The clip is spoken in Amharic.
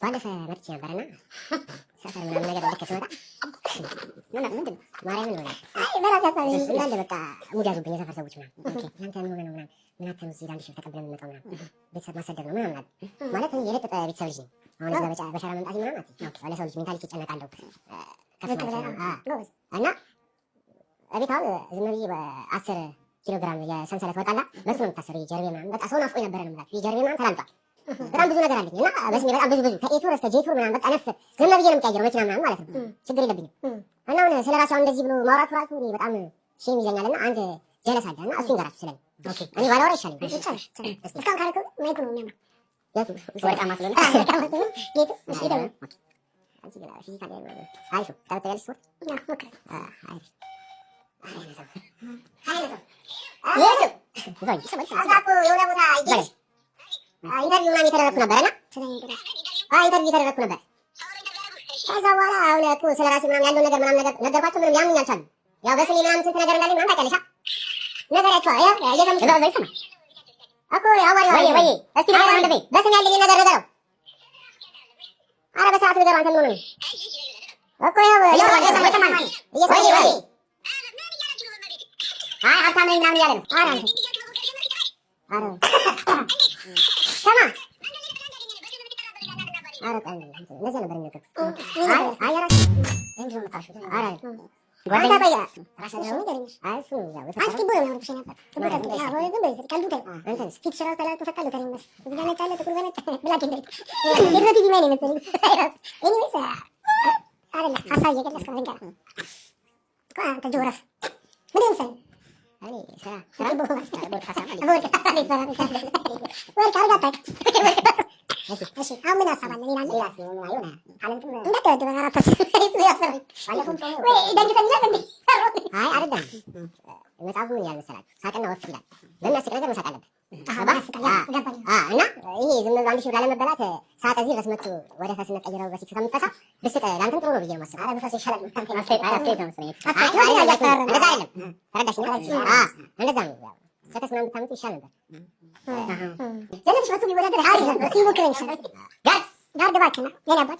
ባለፈ መጥቼ ነበርና ሰፈር ምናምን ነገር ልክ ስወጣ ምንድን ነው ማርያምን ነው እንዳለ በቃ ሙድ ያዙብኝ የሰፈር ሰዎች ምናምን እናንተ ምን ሆነ ነው ምናምን ምናምን እዚህ ለአንድ ሺህ ተቀብለን የምንመጣው ምናምን ቤተሰብ ማሰደብ ነው ምናምን አለ ማለት የለጠጠ ቤተሰብ ልጅ ነኝ። አሁን እዛ በሸራ መምጣት ምናምን ለሰው ልጅ ሜንታሊቲ ይጨነቃለሁ ከፍ እና እቤት አሁን ዝም ብዬ በ10 ኪሎ ግራም የሰንሰለት ወርቅ አላ በሱ ነው የምታሰረው። ጀርቤ ምናምን በቃ ሰው ናፍቆኝ ነበረ ነው የምላችሁ። ጀርቤ ምናምን ተላልጧል። በጣም ብዙ ነገር አለኝ እና በስሜ በጣም ብዙ ከኤቱር እስከ ጄቱር ምናምን በቃ ነፍ ዝም ብዬ ነው የምቀያየረው መኪና ምናምን ማለት ነው። ችግር የለብኝም እና አሁን ስለ ራሱ እንደዚህ ብሎ ማውራቱ ራሱ እኔ በጣም ሼም ይዘኛል። እና አንድ ጀለስ አለ እና እሱ ይንገራችሁ ስለኔ እኔ ባላወራ ይሻለኝ። እስካሁን ካልኩ ማይኩ ነው የሚያምረው የቱ ወርቃማ ስለሆነ ጌቱ እሺ ደግሞ አንቺ ግን ፊዚካል አሪፍ ታውቃለሽ ስፖርት ሞክር የሆነ ቦታ ኢንተርቪው ምናምን የተደረግኩ ነበርና ኢንተርቪው የተደረግኩ ነበር። ከዛ በኋላ አሁን እኮ ስለ ራሴ ምናምን ያለውን ነገር ምናምን ነገር ነገርኳቸው። ምንም ያምኑኝ አልቻሉም። ያው በስሜ ምናምን ስንት ነገር እንዳለኝ ምናምን ታውቂያለሽ ነገራቸው እየሰሙ እዛ ይሰማል እኮ አዋሪ ወይ እስቲ ነገር አንድ በይ በስሜ ያለኝ ነገር ነገረው። ኧረ በሰዓት ነገር አንተ ምን ሆነ እኮ ያው እየሰማን ወይ ሀብታም ነኝ ምናምን እያለ ነው። ኧረ ሰማ ኧረ ቀን እንደዚያ ነበር የሚነገርኩት። አይ አራስ እንጂ ነው የምታሹት። ኧረ ጓደኛ ባያ ራስ ነው የሚገርምሽ። አይ እሱ ያው አንቺ ቦይ ነው ብቻ ነበር ማለት ነው። ያው ዝም በይ ቀልዱ ተይ አንተስ ፊት ሽራው ተላልቶ ፈታለ ተሪመስ እዚህ ጋር ነጭ አለ ጥቁር በነጭ ብላክ እንደ ይድረቲ ዲማይ ነው መሰለኝ። ኤኒዌይስ አይደለ ሀሳብ እየገለጽክ ነው እንጋር አንተ ጆራፍ ምንም ሳይ እኔ ስራ ቦርካ እሺ አሁን ምን ሀሳብ አለ? ሌላ አይደለም መጽሐፉ ምን ያህል መሰላችሁ? ሳቅና ወፍ ይላል። በሚያስቅ ነገር መሳቅ አለብን እና ይሄ ዝም ብሎ አንድ ሺህ ብር ላለመበላት ሳቅ እዚህ ድረስ መጥቶ ወደ ፈስነት ቀይረው በሲክስ ከምትፈሳ ብስቅ ለአንተም ጥሩ ነው ብዬ ነው የማስበው። ኧረ ብፈስ ይሻላል። እንደዛ አይደለም እንደዛ ነው። ሰከስ ምናምን ብታመጡ ይሻል ነበር። ጀለሽ መጥቶ ቢወዳደር አሪፍ ነበር። ሲሞክረኝ ይሻላል። ጋርድ እባክህ የኔ አባት